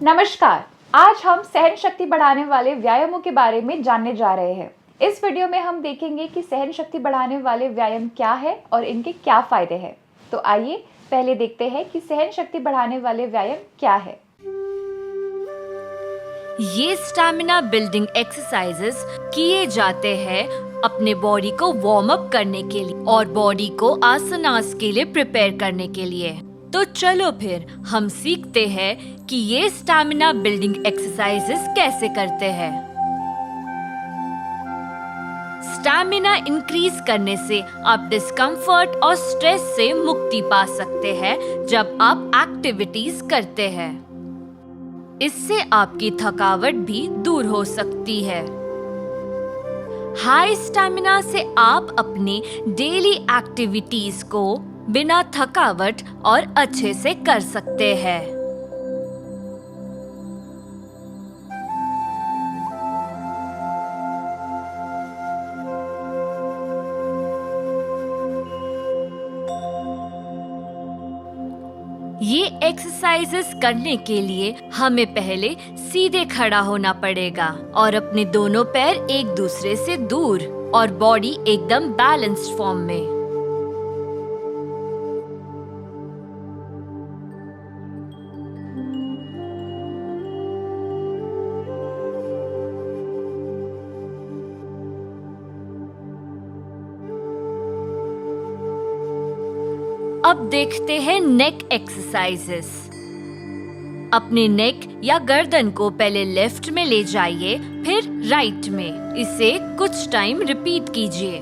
नमस्कार। आज हम सहन शक्ति बढ़ाने वाले व्यायामों के बारे में जानने जा रहे हैं। इस वीडियो में हम देखेंगे कि सहन शक्ति बढ़ाने वाले व्यायाम क्या है और इनके क्या फायदे हैं। तो आइए पहले देखते हैं कि सहन शक्ति बढ़ाने वाले व्यायाम क्या है। ये स्टैमिना बिल्डिंग एक्सरसाइजेस किए जाते हैं अपने बॉडी को वार्म अप करने के लिए और बॉडी को आसनास के लिए प्रिपेयर करने के लिए। तो चलो फिर हम सीखते हैं कि ये स्टैमिना बिल्डिंग एक्सरसाइजेस कैसे करते हैं। स्टैमिना इंक्रीज करने से आप डिस्कम्फर्ट और स्ट्रेस से मुक्ति पा सकते हैं जब आप एक्टिविटीज करते हैं। इससे आपकी थकावट भी दूर हो सकती है। हाई स्टैमिना से आप अपनी डेली एक्टिविटीज को बिना थकावट और अच्छे से कर सकते हैं। ये एक्सरसाइजेस करने के लिए हमें पहले सीधे खड़ा होना पड़ेगा और अपने दोनों पैर एक दूसरे से दूर और बॉडी एकदम बैलेंस्ड फॉर्म में। अब देखते हैं नेक एक्सरसाइजेस। अपने नेक या गर्दन को पहले लेफ्ट में ले जाइए, फिर राइट में। इसे कुछ टाइम रिपीट कीजिए।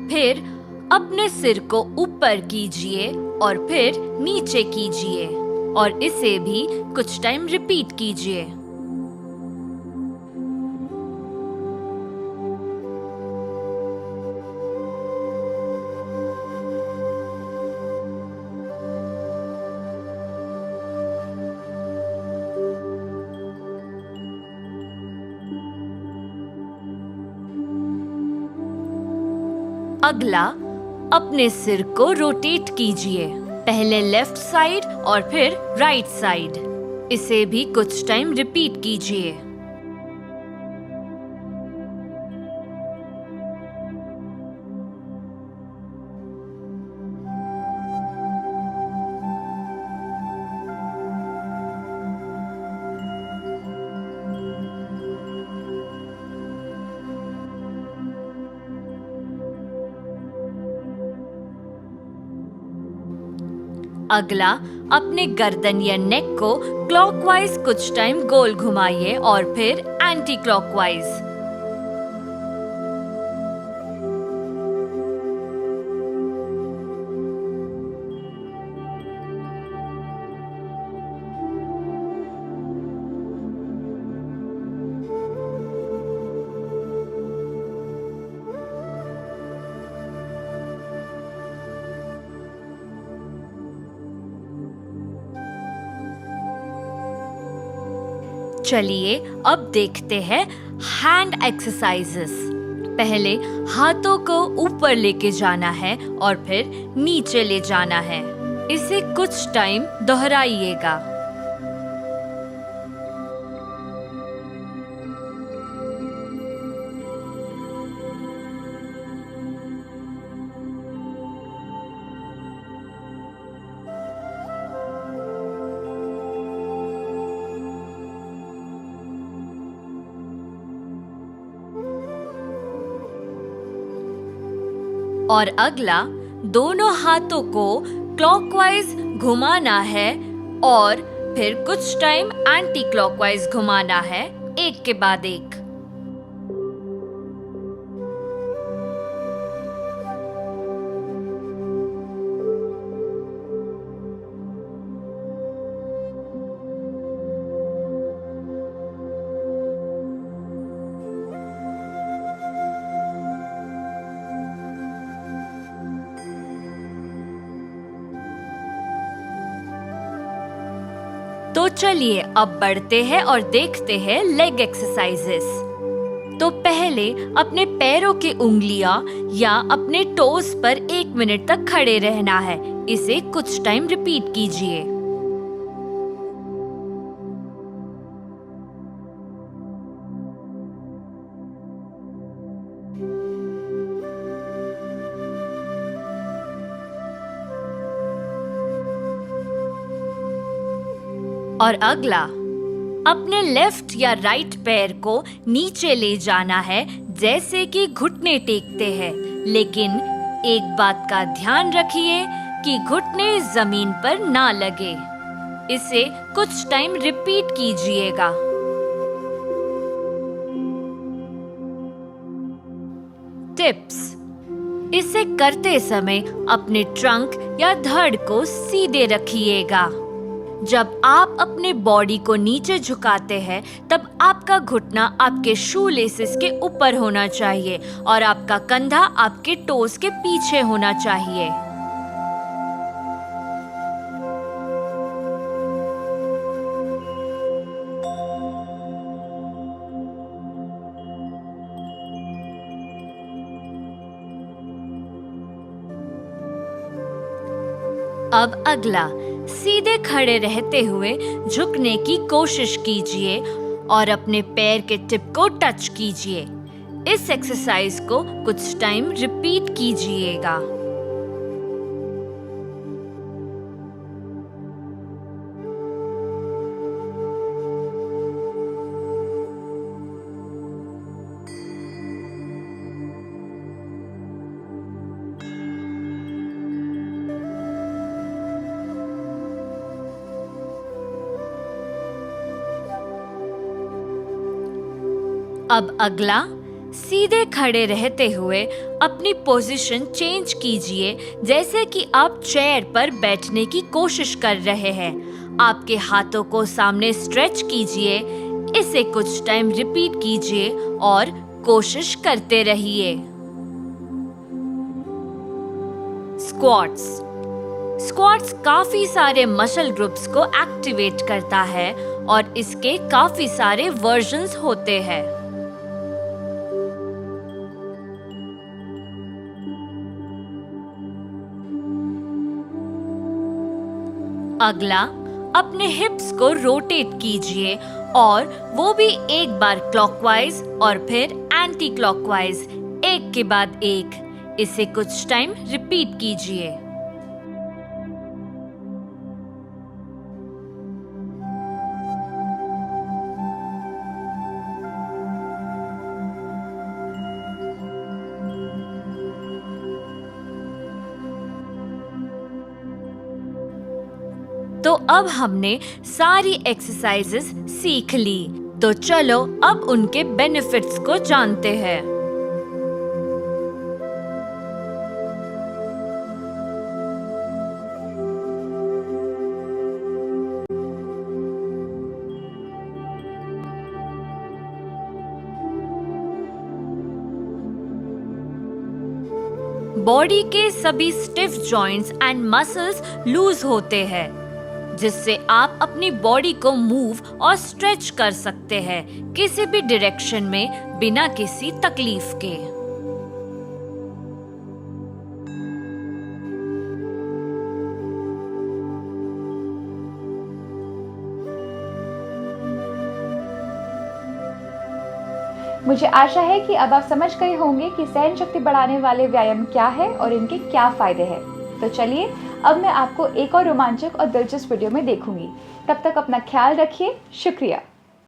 फिर अपने सिर को ऊपर कीजिए और फिर नीचे कीजिए और इसे भी कुछ टाइम रिपीट कीजिए। अगला, अपने सिर को रोटेट कीजिए, पहले लेफ्ट साइड और फिर राइट साइड। इसे भी कुछ टाइम रिपीट कीजिए। अगला, अपने गर्दन या नेक को क्लॉकवाइज कुछ टाइम गोल घुमाइए और फिर एंटी क्लॉकवाइज। चलिए अब देखते हैं हैंड एक्सरसाइजेस। पहले हाथों को ऊपर लेके जाना है और फिर नीचे ले जाना है। इसे कुछ टाइम दोहराइएगा। और अगला, दोनों हाथों को क्लॉकवाइज घुमाना है और फिर कुछ टाइम एंटी क्लॉकवाइज घुमाना है, एक के बाद एक। तो चलिए अब बढ़ते हैं और देखते हैं लेग एक्सरसाइजेस। तो पहले अपने पैरों की उंगलियां या अपने टोस पर 1 मिनट तक खड़े रहना है। इसे कुछ टाइम रिपीट कीजिए। और अगला, अपने लेफ्ट या राइट पैर को नीचे ले जाना है जैसे कि घुटने टेकते हैं, लेकिन एक बात का ध्यान रखिए कि घुटने जमीन पर ना लगे। इसे कुछ टाइम रिपीट कीजिएगा। टिप्स: इसे करते समय अपने ट्रंक या धड़ को सीधे रखिएगा। जब आप अपने बॉडी को नीचे झुकाते हैं तब आपका घुटना आपके शू लेसेस के ऊपर होना चाहिए और आपका कंधा आपके टोस के पीछे होना चाहिए। अब अगला, सीधे खड़े रहते हुए झुकने की कोशिश कीजिए और अपने पैर के टिप को टच कीजिए। इस एक्सरसाइज को कुछ टाइम रिपीट कीजिएगा। अब अगला, सीधे खड़े रहते हुए अपनी पोजीशन चेंज कीजिए जैसे कि आप चेयर पर बैठने की कोशिश कर रहे हैं। आपके हाथों को सामने स्ट्रेच कीजिए। इसे कुछ टाइम रिपीट कीजिए और कोशिश करते रहिए। स्क्वाट्स। स्क्वाट्स काफी सारे मसल ग्रुप्स को एक्टिवेट करता है और इसके काफी सारे वर्जन्स होते हैं। अगला, अपने हिप्स को रोटेट कीजिए और वो भी एक बार क्लॉकवाइज और फिर एंटी क्लॉकवाइज, एक के बाद एक। इसे कुछ टाइम रिपीट कीजिए। तो अब हमने सारी एक्सरसाइजेस सीख ली। तो चलो अब उनके बेनिफिट्स को जानते हैं। बॉडी के सभी stiff joints and muscles loose होते हैं, जिससे आप अपनी बॉडी को मूव और स्ट्रेच कर सकते हैं किसी भी डायरेक्शन में बिना किसी तकलीफ के। मुझे आशा है कि अब आप समझ गए होंगे कि सहन शक्ति बढ़ाने वाले व्यायाम क्या है और इनके क्या फायदे हैं। तो चलिए अब मैं आपको एक और रोमांचक और दिलचस्प वीडियो में देखूंगी। तब तक अपना ख्याल रखिए। शुक्रिया।